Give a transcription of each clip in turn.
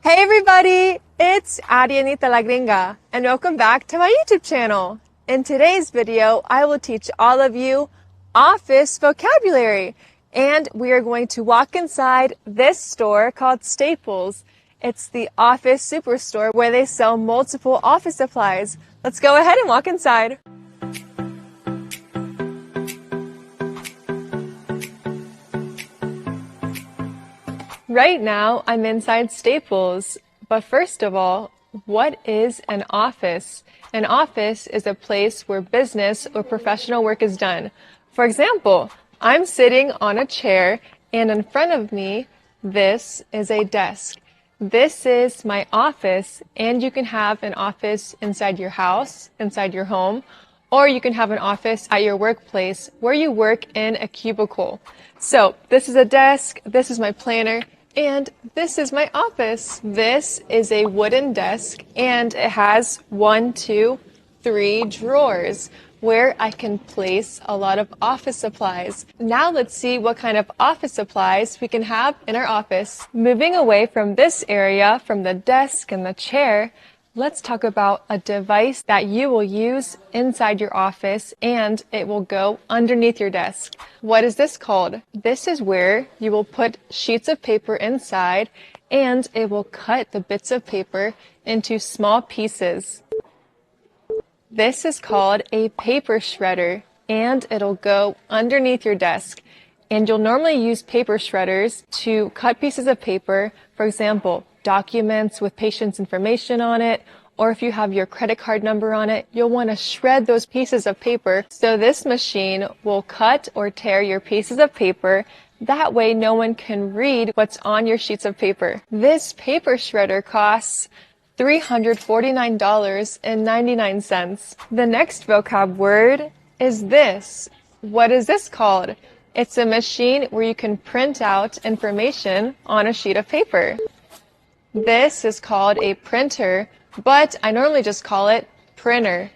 Hey everybody, it's Arianita La Gringa, and welcome back to my YouTube channel. In today's video, I will teach all of you office vocabulary, and we are going to walk inside this store called Staples. It's the office superstore where they sell multiple office supplies. Let's go ahead and walk inside. Right now, I'm inside Staples, but first of all, what is an office? An office is a place where business or professional work is done. For example, I'm sitting on a chair, and in front of me, this is a desk. This is my office, and you can have an office inside your house, inside your home, or you can have an office at your workplace where you work in a cubicle. So this is a desk, this is my planner, and this is my office. This is a wooden desk, and it has 1, 2, 3 drawers where I can place a lot of office supplies. Now let's see what kind of office supplies we can have in our office. Moving away from this area, from the desk and the chair, let's talk about a device that you will use inside your office and it will go underneath your desk. What is this called? This is where you will put sheets of paper inside and it will cut the bits of paper into small pieces. This is called a paper shredder and it'll go underneath your desk. And you'll normally use paper shredders to cut pieces of paper, for example, documents with patient's information on it, or if you have your credit card number on it, you'll want to shred those pieces of paper. So this machine will cut or tear your pieces of paper. That way no one can read what's on your sheets of paper. This paper shredder costs $349.99. The next vocab word is this. What is this called? It's a machine where you can print out information on a sheet of paper. This is called a printer, but I normally just call it printer.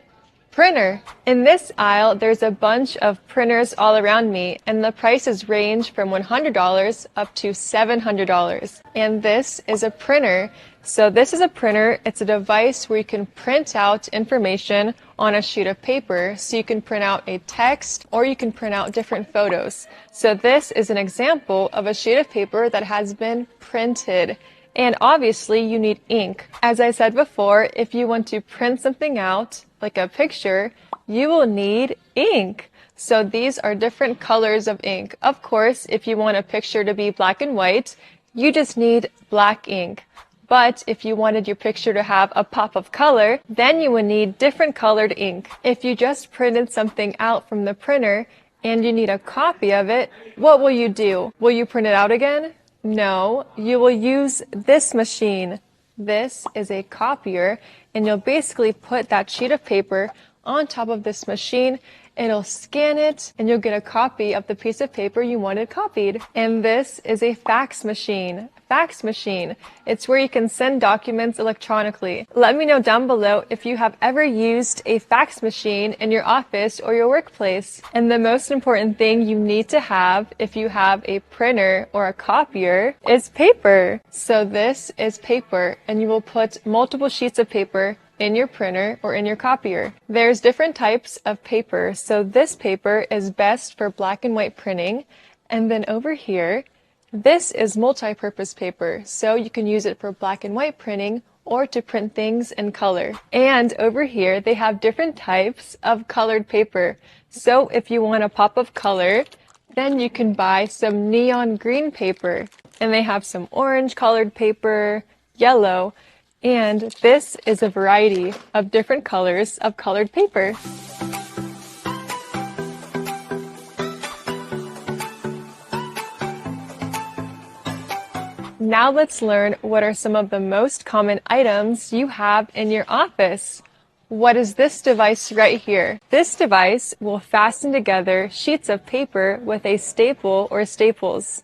Printer. In this aisle, there's a bunch of printers all around me, and the prices range from $100 up to $700. And this is a printer. So this is a printer. It's a device where you can print out information on a sheet of paper. So you can print out a text or you can print out different photos. So this is an example of a sheet of paper that has been printed. And obviously you need ink. As I said before, if you want to print something out, like a picture, you will need ink. So these are different colors of ink. Of course, if you want a picture to be black and white, you just need black ink. But if you wanted your picture to have a pop of color, then you would need different colored ink. If you just printed something out from the printer and you need a copy of it, what will you do? Will you print it out again? No, you will use this machine. This is a copier, and you'll basically put that sheet of paper on top of this machine. It'll scan it, and you'll get a copy of the piece of paper you wanted copied. And this is a fax machine. Fax machine. It's where you can send documents electronically. Let me know down below if you have ever used a fax machine in your office or your workplace. And the most important thing you need to have if you have a printer or a copier is paper. So this is paper, and you will put multiple sheets of paper in your printer or in your copier. There's different types of paper. So this paper is best for black and white printing. And then over here, this is multi-purpose paper, so you can use it for black and white printing or to print things in color. And over here, they have different types of colored paper. So if you want a pop of color, then you can buy some neon green paper. And they have some orange colored paper, yellow, and this is a variety of different colors of colored paper. Now let's learn what are some of the most common items you have in your office. What is this device right here? This device will fasten together sheets of paper with a staple or staples.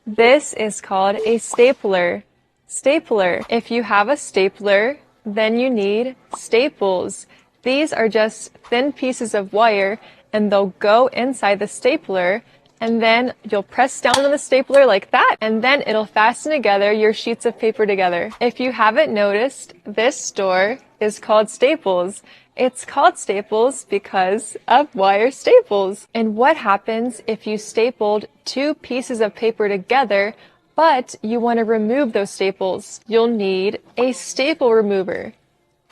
This is called a stapler. Stapler. If you have a stapler, then you need staples. These are just thin pieces of wire and they'll go inside the stapler and then you'll press down on the stapler like that, and then it'll fasten together your sheets of paper together. If you haven't noticed, this store is called Staples. It's called Staples because of wire staples. And what happens if you stapled two pieces of paper together, but you want to remove those staples? You'll need a staple remover.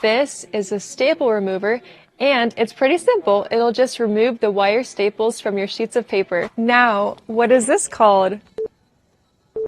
This is a staple remover, and it's pretty simple. It'll just remove the wire staples from your sheets of paper. Now, what is this called?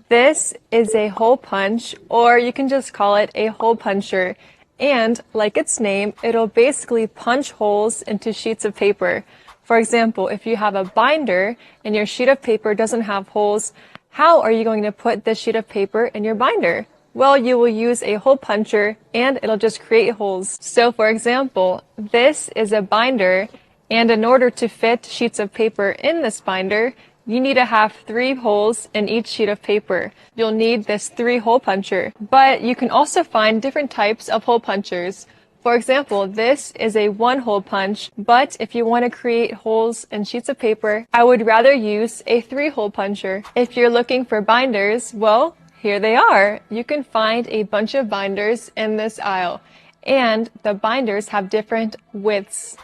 This is a hole punch, or you can just call it a hole puncher. And like its name, it'll basically punch holes into sheets of paper. For example, if you have a binder and your sheet of paper doesn't have holes, how are you going to put this sheet of paper in your binder? Well, you will use a hole puncher and it'll just create holes. So for example, this is a binder, and in order to fit sheets of paper in this binder, you need to have 3 holes in each sheet of paper. You'll need this 3-hole puncher. But you can also find different types of hole punchers. For example, this is a 1-hole punch, but if you want to create holes in sheets of paper, I would rather use a 3-hole puncher. If you're looking for binders, well, here they are. You can find a bunch of binders in this aisle, and the binders have different widths,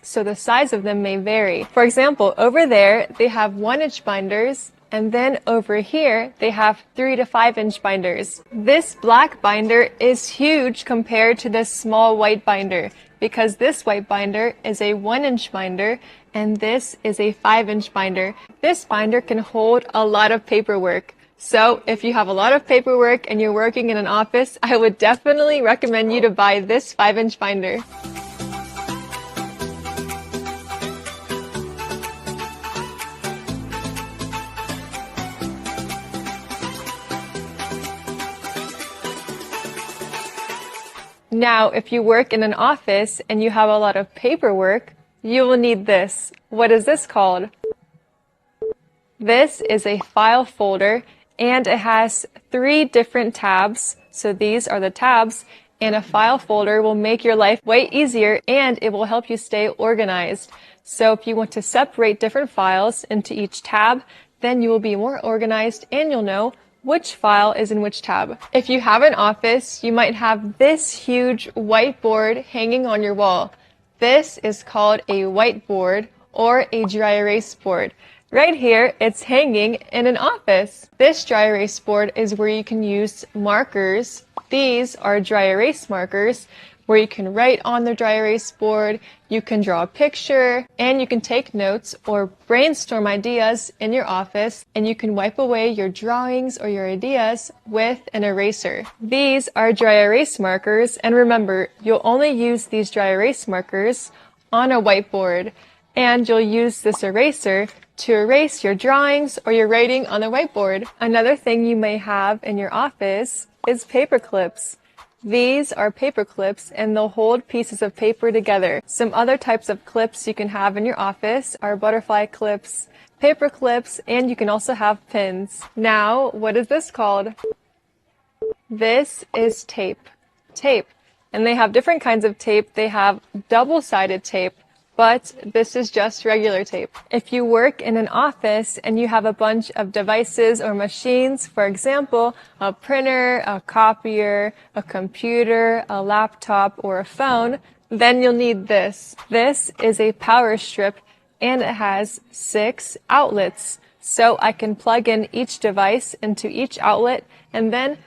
so the size of them may vary. For example, over there, they have 1-inch binders, and then over here, they have 3 to 5-inch binders. This black binder is huge compared to this small white binder, because this white binder is a 1-inch binder, and this is a 5-inch binder. This binder can hold a lot of paperwork. So if you have a lot of paperwork and you're working in an office, I would definitely recommend you to buy this 5-inch binder. Now, if you work in an office and you have a lot of paperwork, you will need this. What is this called? This is a file folder, and it has 3 different tabs. So these are the tabs, and a file folder will make your life way easier, and it will help you stay organized. So if you want to separate different files into each tab, then you will be more organized and you'll know which file is in which tab. If you have an office, you might have this huge whiteboard hanging on your wall. This is called a whiteboard or a dry erase board. Right here, it's hanging in an office. This dry erase board is where you can use markers. These are dry erase markers where you can write on the dry erase board, you can draw a picture, and you can take notes or brainstorm ideas in your office, and you can wipe away your drawings or your ideas with an eraser. These are dry erase markers, and remember, you'll only use these dry erase markers on a whiteboard, and you'll use this eraser to erase your drawings or your writing on the whiteboard. Another thing you may have in your office is paper clips. These are paper clips, and they'll hold pieces of paper together. Some other types of clips you can have in your office are butterfly clips, paper clips, and you can also have pins. Now, what is this called? This is tape. Tape. And they have different kinds of tape. They have double-sided tape, but this is just regular tape. If you work in an office and you have a bunch of devices or machines, for example, a printer, a copier, a computer, a laptop, or a phone, then you'll need this. This is a power strip, and it has 6 outlets. So I can plug in each device into each outlet and then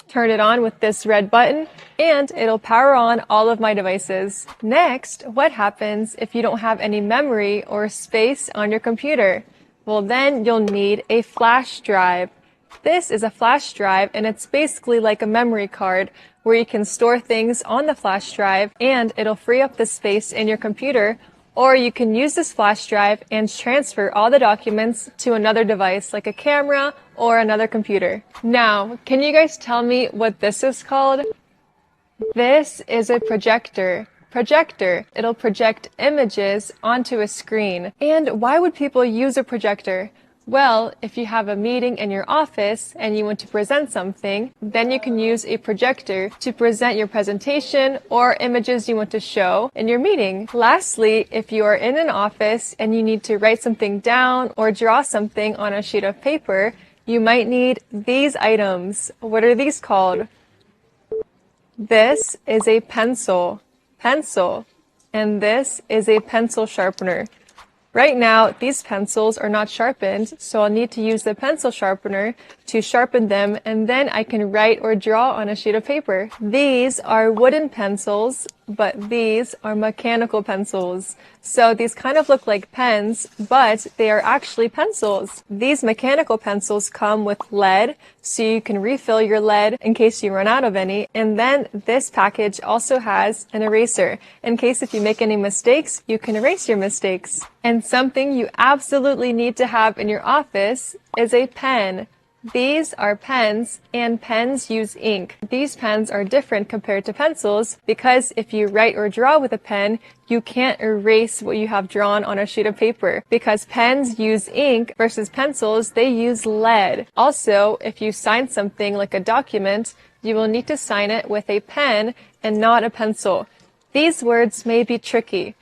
turn it on with this red button, and it'll power on all of my devices. Next, what happens if you don't have any memory or space on your computer? Well, then you'll need a flash drive. This is a flash drive, and it's basically like a memory card where you can store things on the flash drive, and it'll free up the space in your computer. Or you can use this flash drive and transfer all the documents to another device like a camera or another computer. Now, can you guys tell me what this is called? This is a projector. Projector. It'll project images onto a screen. And why would people use a projector? Well, if you have a meeting in your office and you want to present something, then you can use a projector to present your presentation or images you want to show in your meeting. Lastly, if you are in an office and you need to write something down or draw something on a sheet of paper, you might need these items. What are these called? This is a pencil, and this is a pencil sharpener. Right now, these pencils are not sharpened, so I'll need to use the pencil sharpener to sharpen them, and then I can write or draw on a sheet of paper. These are wooden pencils, but these are mechanical pencils. So these kind of look like pens, but they are actually pencils. These mechanical pencils come with lead, so you can refill your lead in case you run out of any. And then this package also has an eraser. In case if you make any mistakes, you can erase your mistakes. And something you absolutely need to have in your office is a pen. These are pens, and pens use ink. These pens are different compared to pencils because if you write or draw with a pen, you can't erase what you have drawn on a sheet of paper because pens use ink versus pencils, they use lead. Also, if you sign something like a document, you will need to sign it with a pen and not a pencil. These words may be tricky.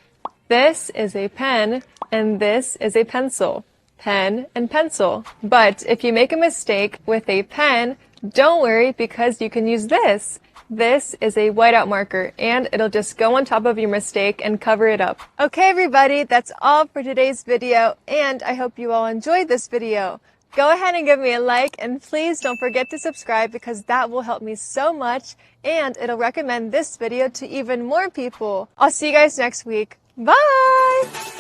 This is a pen and this is a pencil. Pen and pencil. But if you make a mistake with a pen, don't worry because you can use this. This is a whiteout marker and it'll just go on top of your mistake and cover it up. Okay, everybody, that's all for today's video, and I hope you all enjoyed this video. Go ahead and give me a like, and please don't forget to subscribe because that will help me so much and it'll recommend this video to even more people. I'll see you guys next week. Bye!